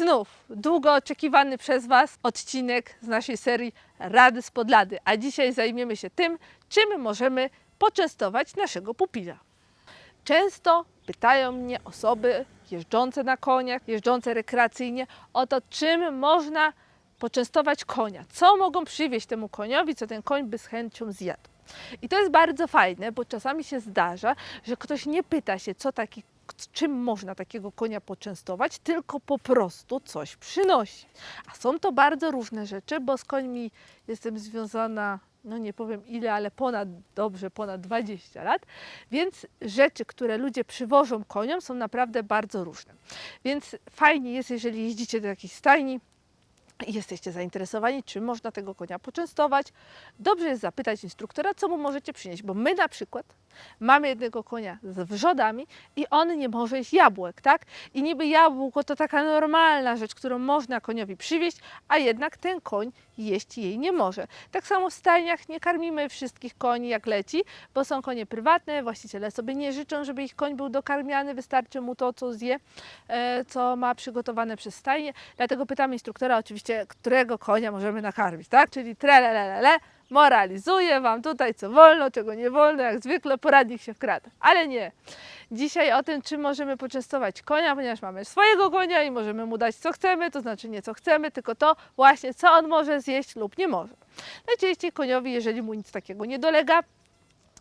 znów długo oczekiwany przez Was odcinek z naszej serii Rady z Podlady. A dzisiaj zajmiemy się tym, czym możemy poczęstować naszego pupila. Często pytają mnie osoby jeżdżące na koniach, jeżdżące rekreacyjnie o to, czym można poczęstować konia. Co mogą przywieźć temu koniowi, co ten koń by z chęcią zjadł. I to jest bardzo fajne, bo czasami się zdarza, że ktoś nie pyta się, czym można takiego konia poczęstować, tylko po prostu coś przynosi. A są to bardzo różne rzeczy, bo z końmi jestem związana, no nie powiem ile, ale ponad 20 lat, więc rzeczy, które ludzie przywożą koniom, są naprawdę bardzo różne. Więc fajnie jest, jeżeli jeździcie do jakiejś stajni i jesteście zainteresowani, czym można tego konia poczęstować, dobrze jest zapytać instruktora, co mu możecie przynieść, bo my na przykład mamy jednego konia z wrzodami i on nie może jeść jabłek, tak? I niby jabłko to taka normalna rzecz, którą można koniowi przywieźć, a jednak ten koń jeść jej nie może. Tak samo w stajniach nie karmimy wszystkich koni jak leci, bo są konie prywatne, właściciele sobie nie życzą, żeby ich koń był dokarmiany, wystarczy mu to, co zje, co ma przygotowane przez stajnię. Dlatego pytamy instruktora oczywiście, którego konia możemy nakarmić, tak? Czyli trelelelele, moralizuję Wam tutaj, co wolno, czego nie wolno, jak zwykle poradnik się wkrada. Ale nie. Dzisiaj o tym, czym możemy poczęstować konia, ponieważ mamy swojego konia i możemy mu dać co chcemy, to znaczy nie co chcemy, tylko to właśnie, co on może zjeść lub nie może. Najczęściej koniowi, jeżeli mu nic takiego nie dolega,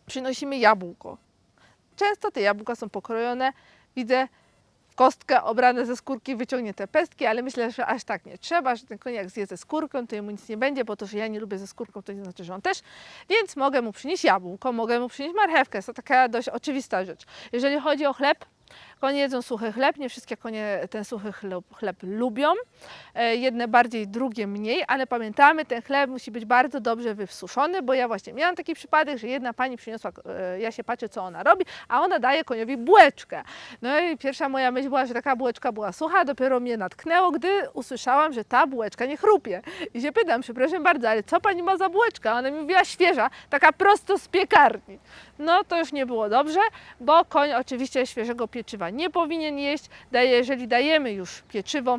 przynosimy jabłko. Często te jabłka są pokrojone, widzę kostkę obrane ze skórki, wyciągnięte pestki, ale myślę, że aż tak nie trzeba, że ten koń jak zje ze skórką, to jemu nic nie będzie, bo to, że ja nie lubię ze skórką, to nie znaczy, że on też. Więc mogę mu przynieść jabłko, mogę mu przynieść marchewkę, to taka dość oczywista rzecz. Jeżeli chodzi o chleb, konie jedzą suchy chleb, nie wszystkie konie ten suchy chleb lubią, jedne bardziej, drugie mniej, ale pamiętamy, ten chleb musi być bardzo dobrze wysuszony, bo ja właśnie miałam taki przypadek, że jedna pani przyniosła, ja się patrzę, co ona robi, a ona daje koniowi bułeczkę. No i pierwsza moja myśl była, że taka bułeczka była sucha, dopiero mnie natknęło, gdy usłyszałam, że ta bułeczka nie chrupie. I się pytam, przepraszam bardzo, ale co pani ma za bułeczkę? A ona mi mówiła, świeża, taka prosto z piekarni. No to już nie było dobrze, bo koń oczywiście świeżego pieczywa nie powinien jeść. Jeżeli dajemy już pieczywo,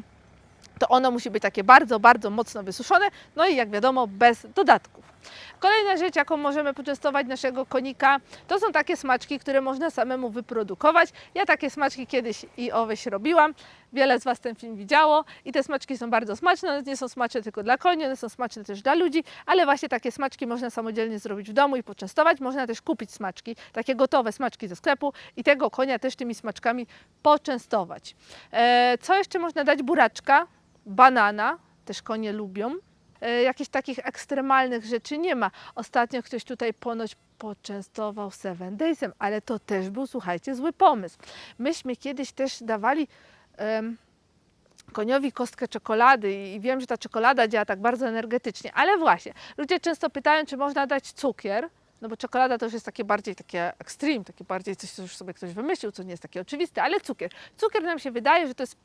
to ono musi być takie bardzo, bardzo mocno wysuszone, no i jak wiadomo bez dodatków. Kolejna rzecz, jaką możemy poczęstować naszego konika, to są takie smaczki, które można samemu wyprodukować. Ja takie smaczki kiedyś i oweś robiłam. Wiele z Was ten film widziało i te smaczki są bardzo smaczne. One nie są smaczne tylko dla koni, one są smaczne też dla ludzi, ale właśnie takie smaczki można samodzielnie zrobić w domu i poczęstować. Można też kupić smaczki, takie gotowe smaczki ze sklepu i tego konia też tymi smaczkami poczęstować. Co jeszcze można dać? Buraczka, banana, też konie lubią. Jakichś takich ekstremalnych rzeczy nie ma. Ostatnio ktoś tutaj ponoć poczęstował 7 Days'em, ale to też był, słuchajcie, zły pomysł. Myśmy kiedyś też dawali koniowi kostkę czekolady i wiem, że ta czekolada działa tak bardzo energetycznie, ale właśnie, ludzie często pytają, czy można dać cukier, no bo czekolada to już jest takie bardziej takie extreme, takie bardziej coś, co już sobie ktoś wymyślił, co nie jest takie oczywiste, ale cukier. Cukier nam się wydaje, że to jest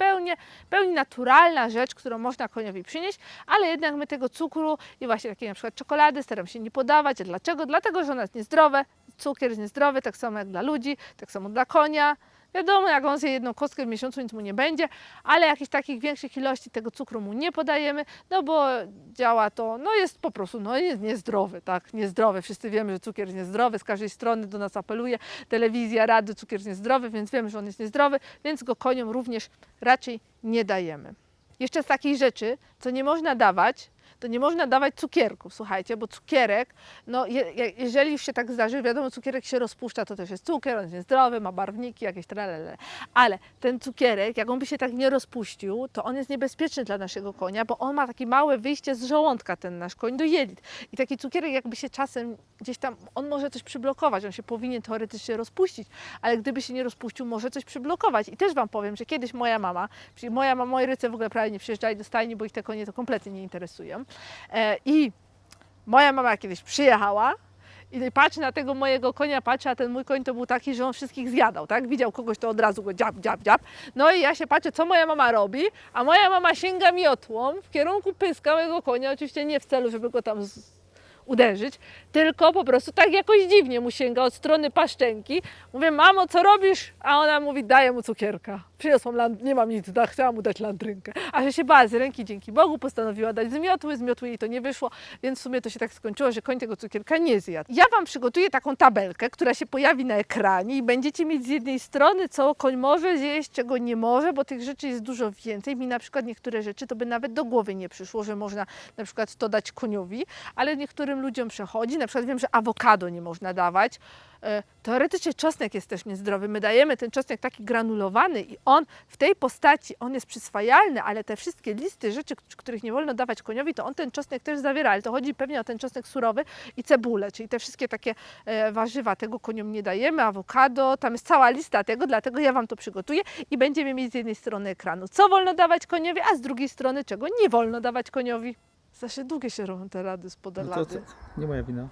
pełni naturalna rzecz, którą można koniowi przynieść, ale jednak my tego cukru i właśnie takiej na przykład czekolady staram się nie podawać. A dlaczego? Dlatego, że ona jest niezdrowe, cukier jest niezdrowy, tak samo jak dla ludzi, tak samo dla konia. Wiadomo, jak on zje jedną kostkę w miesiącu, nic mu nie będzie, ale jakichś takich większych ilości tego cukru mu nie podajemy, no bo działa to, no jest po prostu, no jest niezdrowy, tak, niezdrowy. Wszyscy wiemy, że cukier jest niezdrowy, z każdej strony do nas apeluje telewizja, radio, cukier jest niezdrowy, więc wiemy, że on jest niezdrowy, więc go koniom również raczej nie dajemy. Jeszcze z takich rzeczy, co nie można dawać, to nie można dawać cukierków, słuchajcie, bo cukierek, no jeżeli już się tak zdarzy, wiadomo, cukierek się rozpuszcza, to też jest cukier, on jest niezdrowy, ma barwniki, jakieś tralele, ale ten cukierek, jak on by się tak nie rozpuścił, to on jest niebezpieczny dla naszego konia, bo on ma takie małe wyjście z żołądka, ten nasz koń, do jelit. I taki cukierek jakby się czasem gdzieś tam, on może coś przyblokować, on się powinien teoretycznie rozpuścić, ale gdyby się nie rozpuścił, może coś przyblokować. I też Wam powiem, że kiedyś moja mama, moi rodzice w ogóle prawie nie przyjeżdżali do stajni, bo ich te konie to kompletnie nie interesują. I moja mama kiedyś przyjechała i patrzy na tego mojego konia, patrzy, a ten mój koń to był taki, że on wszystkich zjadał, tak? Widział kogoś, to od razu go dziab, dziab, dziab. No i ja się patrzę, co moja mama robi, a moja mama sięga miotłą w kierunku pyska mojego konia, oczywiście nie w celu, żeby go tam uderzyć, tylko po prostu tak jakoś dziwnie mu sięga od strony paszczęki. Mówię, mamo, co robisz? A ona mówi, daję mu cukierka. Przyniosłam, nie mam nic, chciałam mu dać landrynkę. A że się bała z ręki, dzięki Bogu, postanowiła dać z miotły jej to nie wyszło, więc w sumie to się tak skończyło, że koń tego cukierka nie zjadł. Ja Wam przygotuję taką tabelkę, która się pojawi na ekranie i będziecie mieć z jednej strony, co koń może zjeść, czego nie może, bo tych rzeczy jest dużo więcej. Mi na przykład niektóre rzeczy to by nawet do głowy nie przyszło, że można na przykład to dać koniowi, ale niektórym ludziom przechodzi. Na przykład wiem, że awokado nie można dawać. Teoretycznie czosnek jest też niezdrowy. My dajemy ten czosnek taki granulowany i on w tej postaci, on jest przyswajalny, ale te wszystkie listy rzeczy, których nie wolno dawać koniowi, to on ten czosnek też zawiera, ale to chodzi pewnie o ten czosnek surowy i cebulę, czyli te wszystkie takie warzywa, tego koniom nie dajemy, awokado, tam jest cała lista tego, dlatego ja Wam to przygotuję i będziemy mieć z jednej strony ekranu, co wolno dawać koniowi, a z drugiej strony, czego nie wolno dawać koniowi. Zawsze długie się robią te rady z No podalady. to nie moja wina.